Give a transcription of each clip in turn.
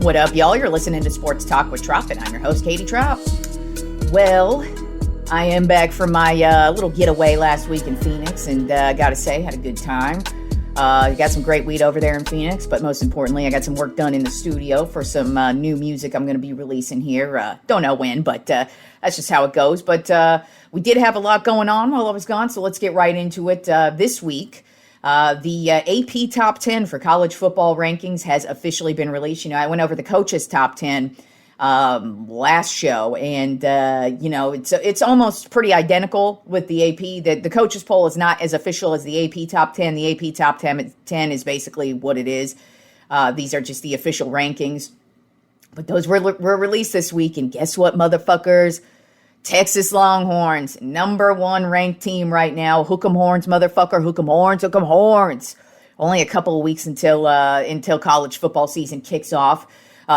What up, y'all? You're listening to Sports Talk with Tropp, and I'm your host, Katie Tropp. Well, I am back from my little getaway last week in Phoenix, and gotta say, had a good time. Got some great weed over there in Phoenix, but most importantly, I got some work done in the studio for some new music I'm going to be releasing here. Don't know when, but that's just how it goes. But we did have a lot going on while I was gone, so let's get right into it. This week, the AP Top 10 for college football rankings has officially been released. You know, I went over the coaches' Top 10 last show, and it's almost pretty identical with the AP. The coaches poll is not as official as the AP Top 10. The AP Top 10 is basically what it is. These are just the official rankings. But those were released this week, and guess what, motherfuckers? Texas Longhorns, number one ranked team right now. Hook 'em horns, motherfucker. Hook 'em horns, hook 'em horns. Only a couple of weeks until college football season kicks off.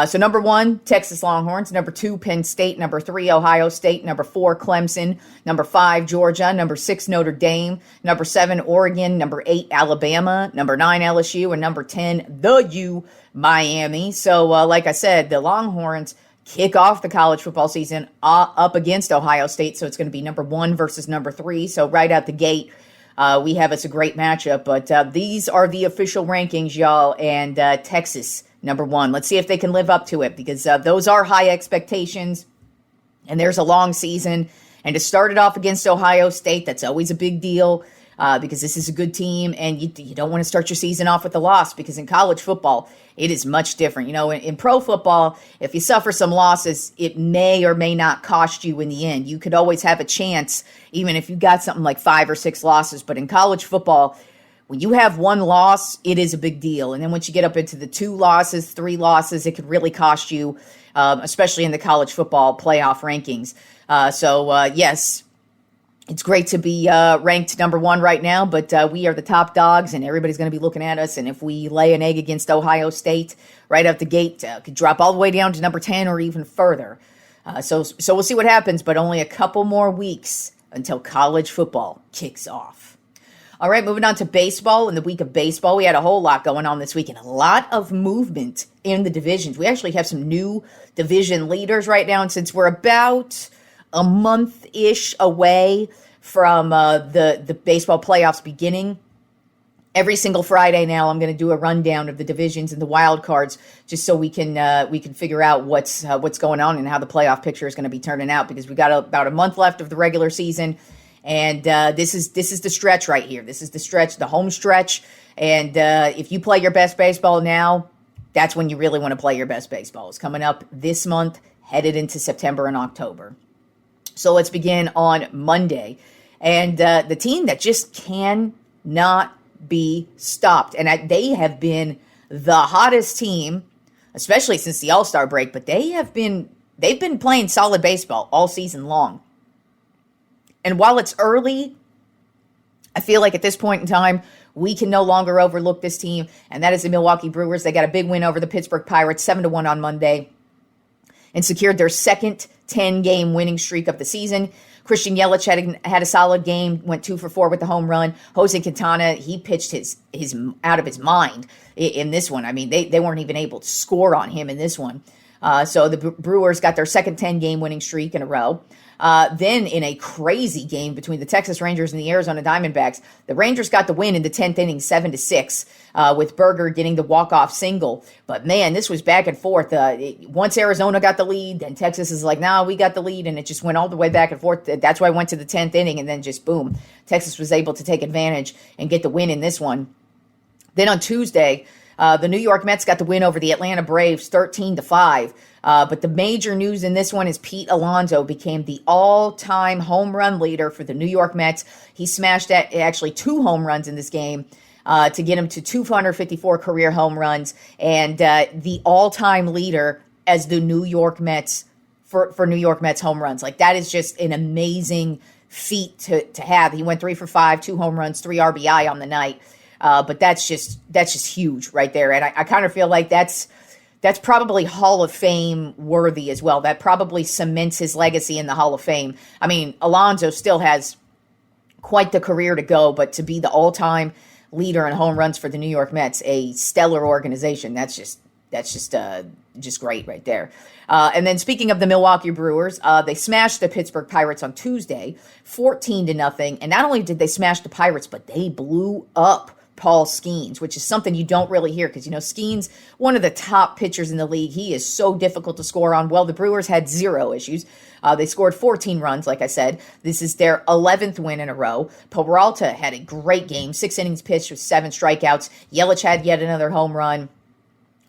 So number one, Texas Longhorns. Number two, Penn State. Number three, Ohio State. Number four, Clemson. Number five, Georgia. Number six, Notre Dame. Number seven, Oregon. Number eight, Alabama. Number nine, LSU. And number 10, the U, Miami. So like I said, the Longhorns kick off the college football season up against Ohio State. So it's going to be number one versus number three. So right out the gate, we have us a great matchup. But these are the official rankings, y'all. And Texas, number one. Let's see if they can live up to it, because those are high expectations. And there's a long season. And to start it off against Ohio State, that's always a big deal. Because this is a good team, and you don't want to start your season off with a loss, because in college football, it is much different. You know, in pro football, if you suffer some losses, it may or may not cost you in the end. You could always have a chance, even if you got something like 5 or 6 losses. But in college football, when you have one loss, it is a big deal. And then once you get up into the 2 losses, 3 losses, it could really cost you, especially in the college football playoff rankings. Yes, it's great to be ranked number one right now, but we are the top dogs, and everybody's going to be looking at us. And if we lay an egg against Ohio State right out the gate, could drop all the way down to number 10 or even further. So we'll see what happens, but only a couple more weeks until college football kicks off. All right, moving on to baseball. In the week of baseball, we had a whole lot going on this week, and a lot of movement in the divisions. We actually have some new division leaders right now, and since we're about a month-ish away from the baseball playoffs beginning, every single Friday now I'm going to do a rundown of the divisions and the wild cards, just so we can figure out what's going on and how the playoff picture is going to be turning out, because we got about a month left of the regular season, and this is the stretch right here. This is the stretch, the home stretch, and if you play your best baseball now, that's when you really want to play your best baseball. It's coming up this month, headed into September and October. So let's begin on Monday. And the team that just cannot be stopped. And they have been the hottest team, especially since the All-Star break. But they've been playing solid baseball all season long. And while it's early, I feel like at this point in time, we can no longer overlook this team. And that is the Milwaukee Brewers. They got a big win over the Pittsburgh Pirates, 7-1 on Monday, and secured their second 10-game winning streak of the season. Christian Yelich had a solid game, went 2 for 4 with the home run. Jose Quintana, he pitched his out of his mind in this one. I mean, they weren't even able to score on him in this one. So the Brewers got their second 10-game winning streak in a row. Then in a crazy game between the Texas Rangers and the Arizona Diamondbacks, the Rangers got the win in the 10th inning, 7-6, with Berger getting the walk-off single. But man, this was back and forth. Once Arizona got the lead, then Texas is like, nah, we got the lead, and it just went all the way back and forth. That's why I went to the 10th inning, and then just boom, Texas was able to take advantage and get the win in this one. Then on Tuesday, the New York Mets got the win over the Atlanta Braves, 13-5. But the major news in this one is Pete Alonso became the all-time home run leader for the New York Mets. He smashed actually 2 home runs in this game to get him to 254 career home runs, and the all-time leader as the New York Mets for New York Mets home runs. Like, that is just an amazing feat to have. He went 3 for 5, 2 home runs, 3 RBI on the night. But that's just huge right there. And I kind of feel like that's probably Hall of Fame worthy as well. That probably cements his legacy in the Hall of Fame. I mean, Alonso still has quite the career to go, but to be the all-time leader in home runs for the New York Mets, a stellar organization, that's That's just great right there. And then speaking of the Milwaukee Brewers, they smashed the Pittsburgh Pirates on Tuesday, 14-0. And not only did they smash the Pirates, but they blew up Paul Skeens, which is something you don't really hear because, Skeens, one of the top pitchers in the league. He is so difficult to score on. Well, the Brewers had 0 issues. They scored 14 runs, like I said. This is their 11th win in a row. Peralta had a great game, 6 innings pitched with 7 strikeouts. Yelich had yet another home run.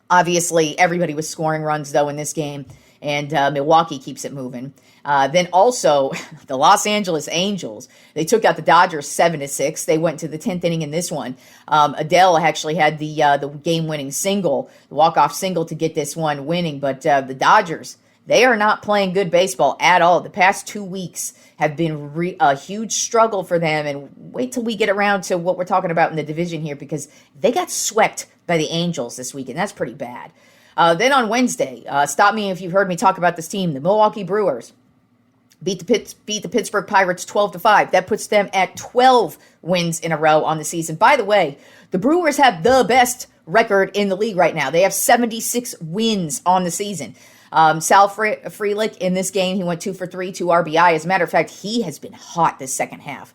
Obviously, everybody was scoring runs, though, in this game, and Milwaukee keeps it moving. Then also, the Los Angeles Angels, they took out the Dodgers 7-6. They went to the 10th inning in this one. Adele actually had the game-winning single, the walk-off single to get this one winning, but the Dodgers, they are not playing good baseball at all. The past 2 weeks have been a huge struggle for them, and wait till we get around to what we're talking about in the division here because they got swept by the Angels this week, and that's pretty bad. Then on Wednesday, stop me if you've heard me talk about this team, the Milwaukee Brewers beat the Pittsburgh Pirates 12-5. That puts them at 12 wins in a row on the season. By the way, the Brewers have the best record in the league right now. They have 76 wins on the season. Sal Frelick in this game, he went 2 for 3, 2 RBI. As a matter of fact, he has been hot this second half.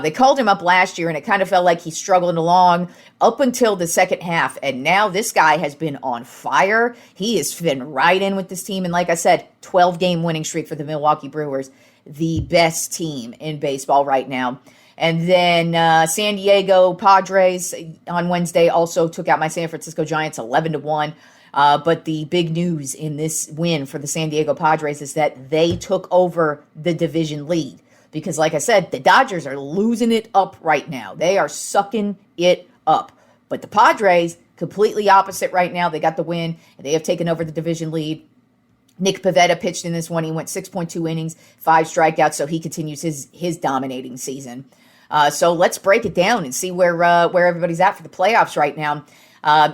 They called him up last year, and it kind of felt like he struggled along up until the second half. And now this guy has been on fire. He has been right in with this team. And like I said, 12-game winning streak for the Milwaukee Brewers, the best team in baseball right now. And then San Diego Padres on Wednesday also took out my San Francisco Giants 11-1. But the big news in this win for the San Diego Padres is that they took over the division lead. Because like I said, the Dodgers are losing it up right now. They are sucking it up. But the Padres, completely opposite right now. They got the win, and they have taken over the division lead. Nick Pivetta pitched in this one. He went 6.2 innings, 5 strikeouts, so he continues his dominating season. So let's break it down and see where everybody's at for the playoffs right now.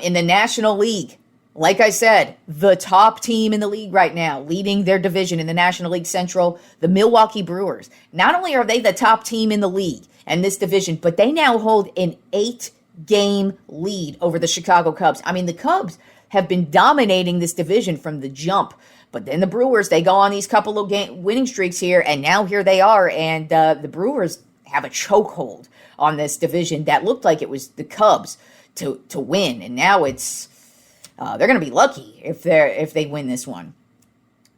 In the National League, like I said, the top team in the league right now, leading their division in the National League Central, the Milwaukee Brewers. Not only are they the top team in the league and this division, but they now hold an 8-game lead over the Chicago Cubs. I mean, the Cubs have been dominating this division from the jump. But then the Brewers, they go on these couple of winning streaks here, and now here they are. And the Brewers have a chokehold on this division that looked like it was the Cubs to win. And now it's... they're going to be lucky if they win this one.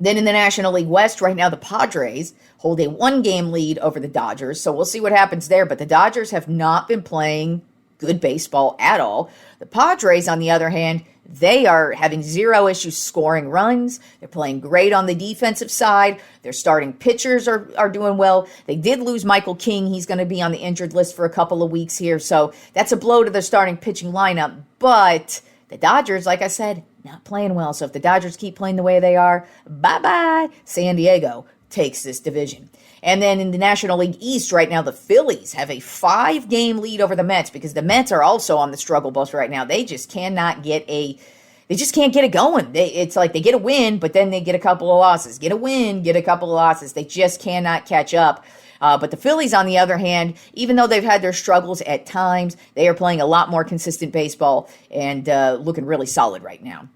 Then in the National League West, right now the Padres hold a 1-game lead over the Dodgers, so we'll see what happens there. But the Dodgers have not been playing good baseball at all. The Padres, on the other hand, they are having 0 issues scoring runs. They're playing great on the defensive side. Their starting pitchers are doing well. They did lose Michael King. He's going to be on the injured list for a couple of weeks here, so that's a blow to their starting pitching lineup. But the Dodgers, like I said, not playing well. So if the Dodgers keep playing the way they are, bye-bye. San Diego takes this division. And then in the National League East right now, the Phillies have a 5-game lead over the Mets because the Mets are also on the struggle bus right now. They just can't get it going. It's like they get a win, but then they get a couple of losses. Get a win, get a couple of losses. They just cannot catch up. But the Phillies, on the other hand, even though they've had their struggles at times, they are playing a lot more consistent baseball and looking really solid right now.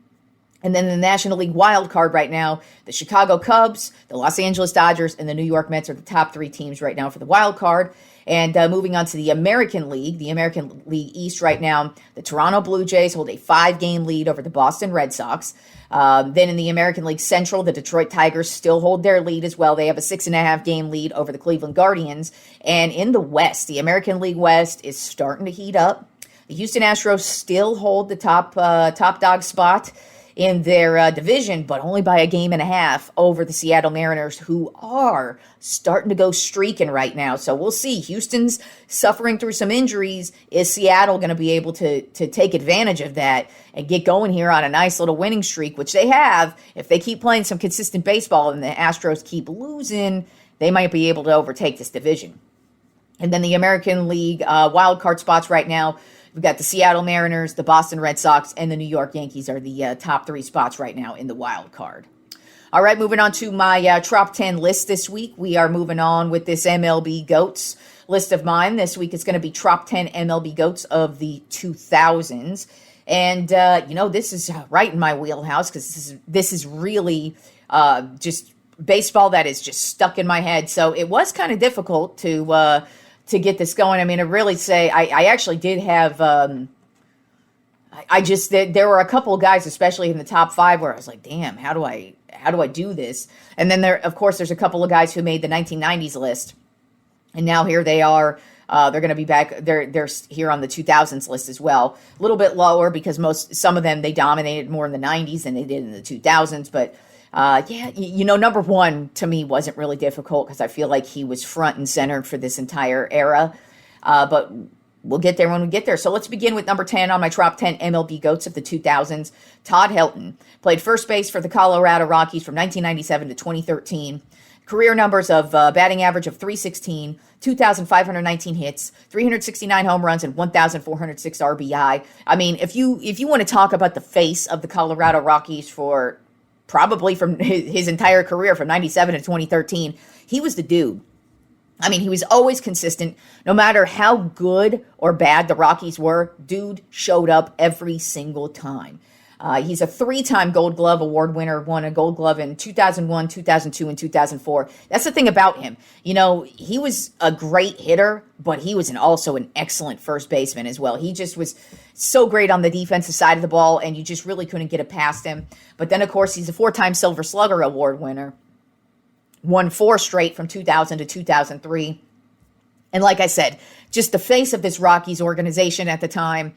And then the National League wild card right now, the Chicago Cubs, the Los Angeles Dodgers, and the New York Mets are the top 3 teams right now for the wild card. And moving on to the American League East right now, the Toronto Blue Jays hold a 5-game lead over the Boston Red Sox. Then in the American League Central, the Detroit Tigers still hold their lead as well. They have a 6.5-game lead over the Cleveland Guardians. And in the West, the American League West is starting to heat up. The Houston Astros still hold the top dog spot in their division, but only by a game and a half over the Seattle Mariners, who are starting to go streaking right now. So we'll see. Houston's suffering through some injuries. Is Seattle going to be able to take advantage of that and get going here on a nice little winning streak, which they have? If they keep playing some consistent baseball and the Astros keep losing, they might be able to overtake this division. And then the American League wild card spots right now, we've got the Seattle Mariners, the Boston Red Sox, and the New York Yankees are the top 3 spots right now in the wild card. All right, moving on to my Trop 10 list this week. We are moving on with this MLB GOATs list of mine. This week it's going to be Trop 10 MLB GOATs of the 2000s. And, this is right in my wheelhouse because this is really just baseball that is just stuck in my head. So it was kind of difficult to get this going. I mean, I really say I actually did have there were a couple of guys, especially in the top 5, where I was like, damn, how do I do this? And then there's a couple of guys who made the 1990s list, and now here they are. They're going to be back. They're here on the 2000s list as well. A little bit lower because some of them they dominated more in the 90s than they did in the 2000s. But number 1 to me wasn't really difficult because I feel like he was front and center for this entire era. But we'll get there when we get there. So let's begin with number 10 on my Tropp 10 MLB GOATs of the 2000s. Todd Helton played first base for the Colorado Rockies from 1997 to 2013. Career numbers of batting average of .316, 2,519 hits, 369 home runs, and 1,406 RBI. I mean, if you want to talk about the face of the Colorado Rockies for probably from his entire career from 97 to 2013, he was the dude. I mean, he was always consistent. No matter how good or bad the Rockies were, dude showed up every single time. He's a 3-time Gold Glove Award winner, won a Gold Glove in 2001, 2002, and 2004. That's the thing about him. He was a great hitter, but he was also an excellent first baseman as well. He just was so great on the defensive side of the ball, and you just really couldn't get it past him. But then, of course, he's a 4-time Silver Slugger Award winner. Won 4 straight from 2000 to 2003. And like I said, just the face of this Rockies organization at the time.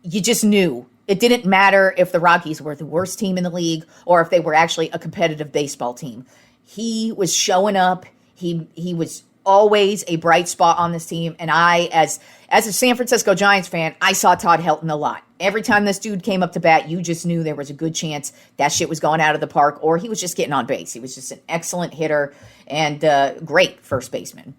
You just knew. It didn't matter if the Rockies were the worst team in the league or if they were actually a competitive baseball team. He was showing up. He was always a bright spot on this team. And I, as a San Francisco Giants fan, I saw Todd Helton a lot. Every time this dude came up to bat, you just knew there was a good chance that shit was going out of the park or he was just getting on base. He was just an excellent hitter and great first baseman.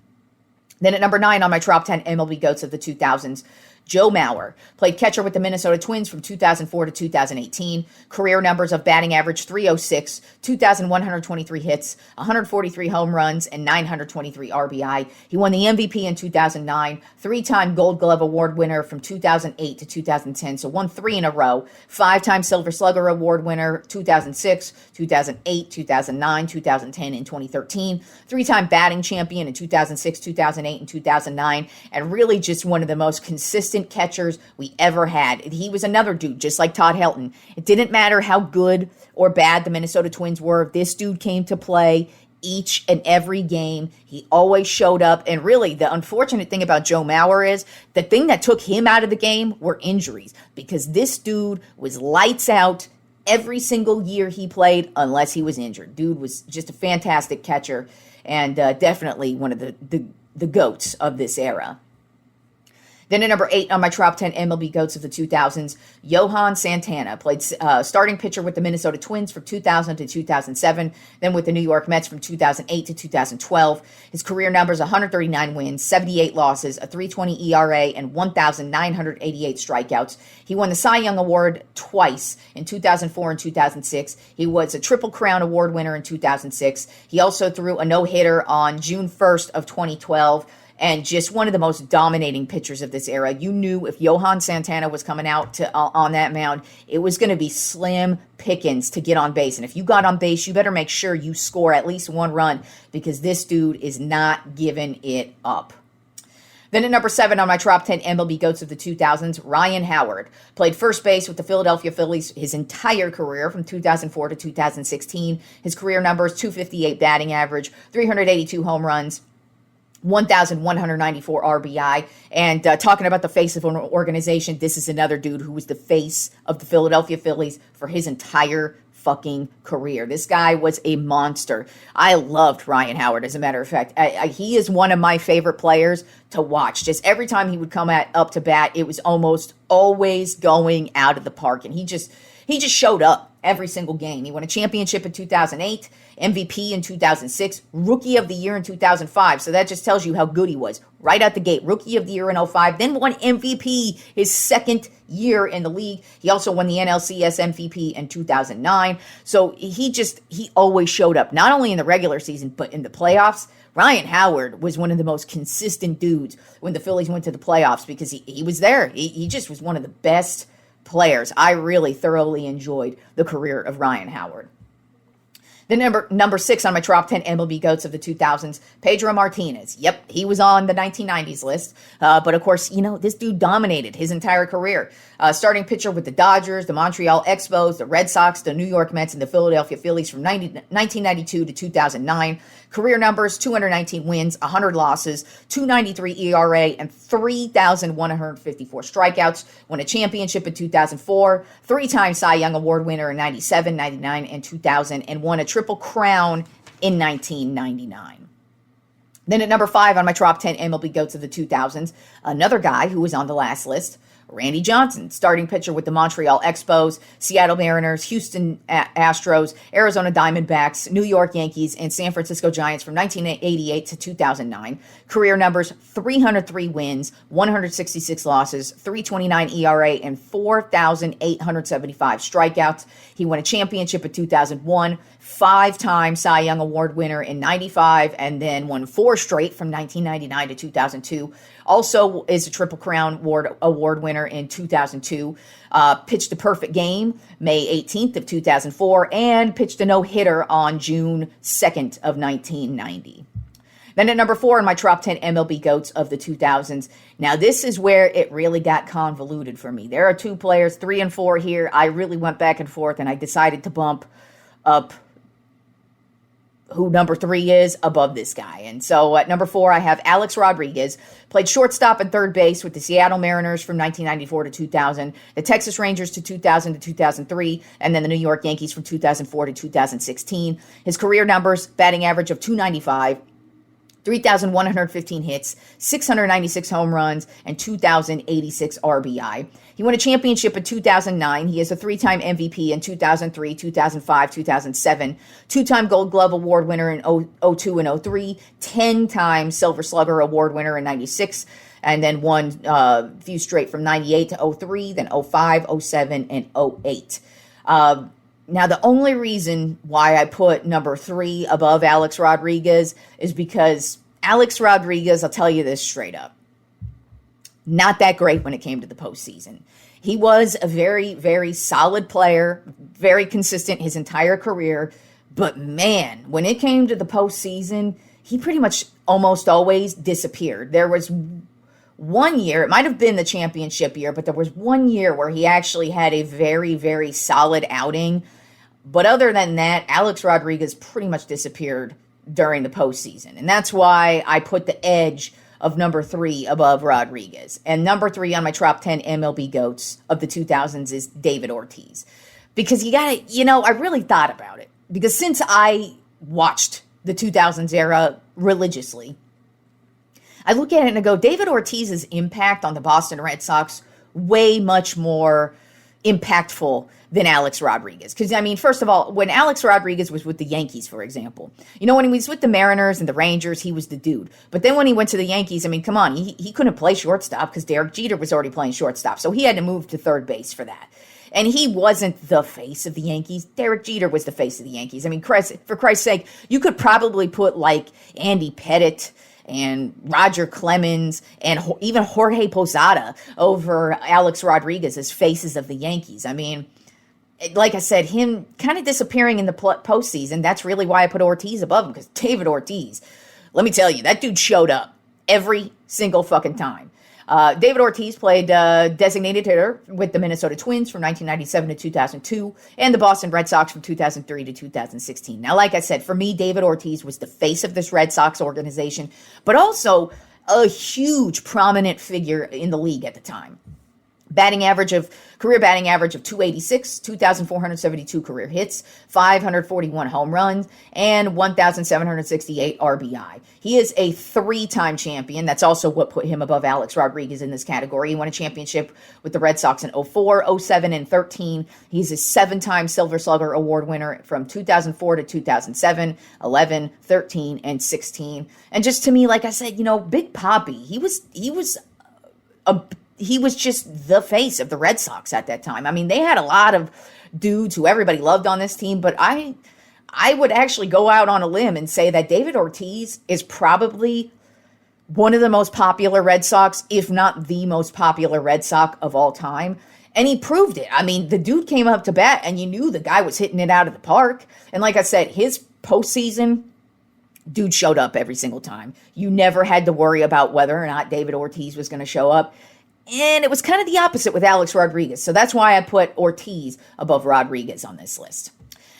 Then at number 9 on my Tropp 10 MLB GOATs of the 2000s, Joe Mauer played catcher with the Minnesota Twins from 2004 to 2018. Career numbers of batting average .306, 2,123 hits, 143 home runs, and 923 RBI. He won the MVP in 2009, 3-time Gold Glove Award winner from 2008 to 2010, so won 3 in a row. 5-time Silver Slugger Award winner 2006, 2008, 2009, 2010, and 2013. 3-time batting champion in 2006, 2008, and 2009, and really just one of the most consistent catchers we ever had. He was another dude, just like Todd Helton. It didn't matter how good or bad the Minnesota Twins were. This dude came to play each and every game. He always showed up. And really, the unfortunate thing about Joe Mauer is the thing that took him out of the game were injuries, because this dude was lights out every single year he played unless he was injured. Dude was just a fantastic catcher and definitely one of the GOATs of this era. Then at number 8 on my Tropp 10 MLB GOATs of the 2000s, Johan Santana played starting pitcher with the Minnesota Twins from 2000 to 2007, then with the New York Mets from 2008 to 2012. His career numbers: 139 wins, 78 losses, a .320 ERA, and 1,988 strikeouts. He won the Cy Young Award twice in 2004 and 2006. He was a Triple Crown Award winner in 2006. He also threw a no-hitter on June 1st of 2012. And just one of the most dominating pitchers of this era. You knew if Johan Santana was coming out on that mound, it was going to be slim pickings to get on base. And if you got on base, you better make sure you score at least 1 run, because this dude is not giving it up. Then at number 7 on my Tropp 10 MLB GOATs of the 2000s, Ryan Howard played first base with the Philadelphia Phillies his entire career from 2004 to 2016. His career numbers: .258 batting average, 382 home runs, 1,194 RBI. And talking about the face of an organization, this is another dude who was the face of the Philadelphia Phillies for his entire fucking career. This guy was a monster. I loved Ryan Howard, as a matter of fact. He is one of my favorite players to watch. Just every time he would come up to bat, it was almost always going out of the park. And he just showed up every single game. He won a championship in 2008, MVP in 2006, Rookie of the Year in 2005. So that just tells you how good he was. Right out the gate, Rookie of the Year in 2005, then won MVP his second year in the league. He also won the NLCS MVP in 2009. So he always showed up, not only in the regular season, but in the playoffs. Ryan Howard was one of the most consistent dudes when the Phillies went to the playoffs because he was there. He just was one of the best players. I really thoroughly enjoyed the career of Ryan Howard. Then number 6 on my top 10 MLB GOATs of the 2000s, Pedro Martinez. Yep, he was on the 1990s list. But of course, this dude dominated his entire career. Starting pitcher with the Dodgers, the Montreal Expos, the Red Sox, the New York Mets, and the Philadelphia Phillies from 1992 to 2009. Career numbers, 219 wins, 100 losses, 2.93 ERA, and 3,154 strikeouts. Won a championship in 2004, 3-time Cy Young Award winner in 97, 99, and 2000, and won a Triple Crown in 1999. Then at number 5 on my top 10 MLB GOATs of the 2000s, another guy who was on the last list, Randy Johnson, starting pitcher with the Montreal Expos, Seattle Mariners, Houston Astros, Arizona Diamondbacks, New York Yankees, and San Francisco Giants from 1988 to 2009. Career numbers, 303 wins, 166 losses, 3.29 ERA, and 4,875 strikeouts. He won a championship in 2001, 5-time Cy Young Award winner in 95, and then won 4 straight from 1999 to 2002. Also is a Triple Crown award winner in 2002. Pitched a perfect game May 18th of 2004 and pitched a no-hitter on June 2nd of 1990. Then at number 4 in my top 10 MLB GOATs of the 2000s. Now this is where it really got convoluted for me. There are 2 players, 3 and 4 here. I really went back and forth and I decided to bump up who number 3 is above this guy. And so at number 4, I have Alex Rodriguez, played shortstop and third base with the Seattle Mariners from 1994 to 2000, the Texas Rangers to 2000 to 2003, and then the New York Yankees from 2004 to 2016. His career numbers, batting average of .295, 3,115 hits, 696 home runs, and 2,086 RBI. He won a championship in 2009. He is a 3-time MVP in 2003, 2005, 2007, 2-time Gold Glove Award winner in 02 and 03, 10-time Silver Slugger Award winner in 96, and then won a few straight from 98 to 03, then 05, 07, and 08. Now, the only reason why I put number 3 above Alex Rodriguez is because Alex Rodriguez, I'll tell you this straight up, not that great when it came to the postseason. He was a very, very solid player, very consistent his entire career. But man, when it came to the postseason, he pretty much almost always disappeared. There was one year, it might have been the championship year, but there was one year where he actually had a very, very solid outing. But other than that, Alex Rodriguez pretty much disappeared during the postseason. And that's why I put the edge of number 3 above Rodriguez. And number 3 on my top 10 MLB GOATs of the 2000s is David Ortiz. Because I really thought about it. Because since I watched the 2000s era religiously, I look at it and I go, David Ortiz's impact on the Boston Red Sox way much more impactful than Alex Rodriguez. Because, first of all, when Alex Rodriguez was with the Yankees, for example, when he was with the Mariners and the Rangers, he was the dude. But then when he went to the Yankees, come on, he couldn't play shortstop because Derek Jeter was already playing shortstop. So he had to move to third base for that. And he wasn't the face of the Yankees. Derek Jeter was the face of the Yankees. For Christ's sake, you could probably put like Andy Pettitte and Roger Clemens and even Jorge Posada over Alex Rodriguez as faces of the Yankees. Like I said, him kind of disappearing in the postseason, that's really why I put Ortiz above him, because David Ortiz, let me tell you, that dude showed up every single fucking time. David Ortiz played designated hitter with the Minnesota Twins from 1997 to 2002 and the Boston Red Sox from 2003 to 2016. Now, like I said, for me, David Ortiz was the face of this Red Sox organization, but also a huge prominent figure in the league at the time. Career batting average of .286, 2,472 career hits, 541 home runs, and 1,768 RBI. He is a 3-time champion. That's also what put him above Alex Rodriguez in this category. He won a championship with the Red Sox in 04, 07, and 13. He's a 7-time Silver Slugger Award winner from 2004 to 2007, 11, 13, and 16. And just to me, like I said, Big Papi, he was just the face of the Red Sox at that time. They had a lot of dudes who everybody loved on this team, but I I would actually go out on a limb and say that David Ortiz is probably one of the most popular Red Sox, if not the most popular Red Sox of all time. And he proved it. I mean, the dude came up to bat and you knew the guy was hitting it out of the park. And like I said, his postseason, dude showed up every single time. You never had to worry about whether or not David Ortiz was going to show up. And it was kind of the opposite with Alex Rodriguez. So that's why I put Ortiz above Rodriguez on this list.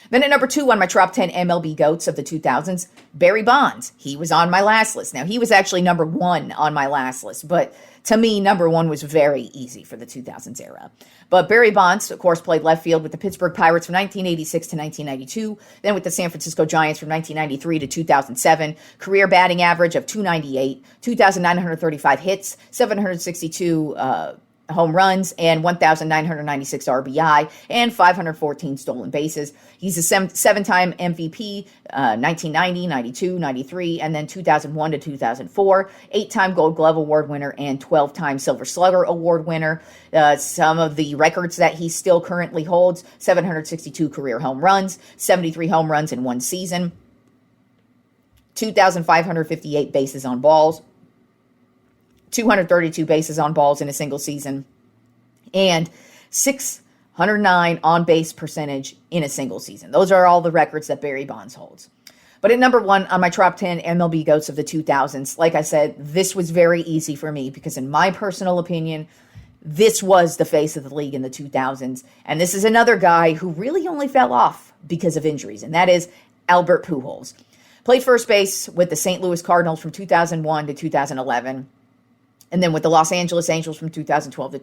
Then at number 2 on my top 10 MLB GOATs of the 2000s, Barry Bonds. He was on my last list. Now, he was actually number 1 on my last list, but to me, number 1 was very easy for the 2000s era. But Barry Bonds, of course, played left field with the Pittsburgh Pirates from 1986 to 1992, then with the San Francisco Giants from 1993 to 2007, career batting average of .298, 2,935 hits, 762 home runs, and 1,996 RBI, and 514 stolen bases. He's a seven-time MVP, 1990, 92, 93, and then 2001 to 2004, 8-time Gold Glove Award winner, and 12-time Silver Slugger Award winner. Some of the records that he still currently holds: 762 career home runs, 73 home runs in one season, 2,558 bases on balls, 232 bases on balls in a single season, and 609 on-base percentage in a single season. Those are all the records that Barry Bonds holds. But at number 1 on my top 10 MLB GOATs of the 2000s, like I said, this was very easy for me because in my personal opinion, this was the face of the league in the 2000s. And this is another guy who really only fell off because of injuries, and that is Albert Pujols. Played first base with the St. Louis Cardinals from 2001 to 2011. And then with the Los Angeles Angels from 2012 to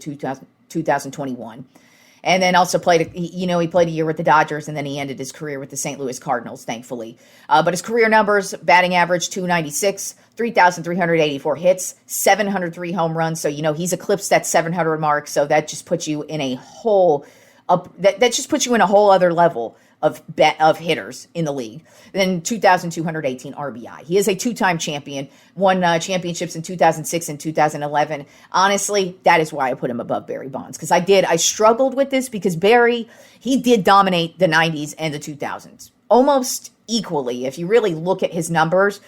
2021. And then also he played a year with the Dodgers, and then he ended his career with the St. Louis Cardinals, thankfully. But his career numbers: batting average .296, 3,384 hits, 703 home runs. So, he's eclipsed that 700 mark. So that just puts you in a whole that just puts you in a whole other level of hitters in the league. Then 2,218 RBI. He is a 2-time champion, won championships in 2006 and 2011. Honestly, that is why I put him above Barry Bonds, because I struggled with this because Barry, he did dominate the 90s and the 2000s almost equally. If you really look at his numbers,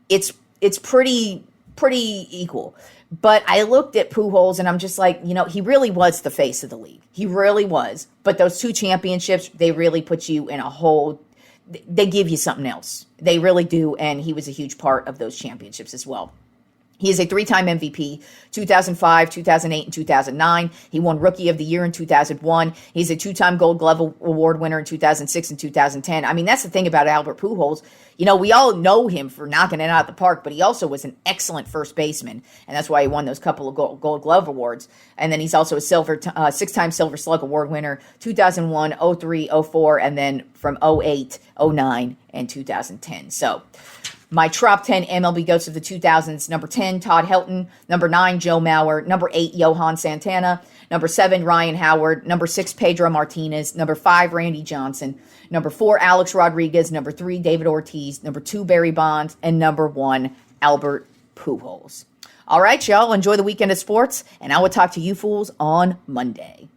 it's pretty equal. But I looked at Pujols and I'm just like, he really was the face of the league. He really was. But those 2 championships, they really put you in a whole, they give you something else. They really do. And he was a huge part of those championships as well. He is a 3-time MVP, 2005, 2008, and 2009. He won Rookie of the Year in 2001. He's a 2-time Gold Glove Award winner in 2006 and 2010. I mean, that's the thing about Albert Pujols. We all know him for knocking it out of the park, but he also was an excellent first baseman, and that's why he won those couple of Gold Glove Awards. And then he's also a 6-time Silver Slug Award winner, 2001, 03, 04, and then from 08, 09, and 2010. So my top 10 MLB GOATs of the 2000s: number 10, Todd Helton; number 9, Joe Mauer; number 8, Johan Santana; number 7, Ryan Howard; number 6, Pedro Martinez; number 5, Randy Johnson; number 4, Alex Rodriguez; number 3, David Ortiz; number 2, Barry Bonds; and number 1, Albert Pujols. All right, y'all, enjoy the weekend of sports, and I will talk to you fools on Monday.